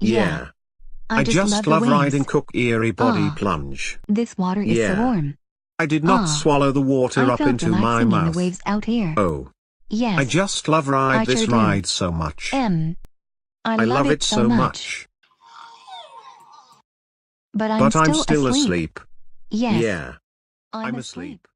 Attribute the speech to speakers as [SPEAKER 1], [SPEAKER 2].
[SPEAKER 1] Yeah.
[SPEAKER 2] I just
[SPEAKER 1] love
[SPEAKER 2] love riding
[SPEAKER 1] waves.
[SPEAKER 2] Cook Erie Body
[SPEAKER 1] Ah.
[SPEAKER 2] Plunge.
[SPEAKER 1] This water is
[SPEAKER 2] Yeah.
[SPEAKER 1] so warm.
[SPEAKER 2] I did not
[SPEAKER 1] Ah.
[SPEAKER 2] swallow the water
[SPEAKER 1] I
[SPEAKER 2] up
[SPEAKER 1] felt
[SPEAKER 2] into my
[SPEAKER 1] relaxing in the
[SPEAKER 2] mouth.
[SPEAKER 1] waves out here.
[SPEAKER 2] Oh.
[SPEAKER 1] Yes.
[SPEAKER 2] I just love
[SPEAKER 1] I
[SPEAKER 2] this
[SPEAKER 1] sure do.
[SPEAKER 2] ride so much.
[SPEAKER 1] I
[SPEAKER 2] I
[SPEAKER 1] love
[SPEAKER 2] love
[SPEAKER 1] it
[SPEAKER 2] it
[SPEAKER 1] so much. But I'm
[SPEAKER 2] But I'm
[SPEAKER 1] still
[SPEAKER 2] still
[SPEAKER 1] asleep.
[SPEAKER 2] asleep.
[SPEAKER 1] Yes.
[SPEAKER 2] Yeah.
[SPEAKER 1] I'm
[SPEAKER 2] asleep.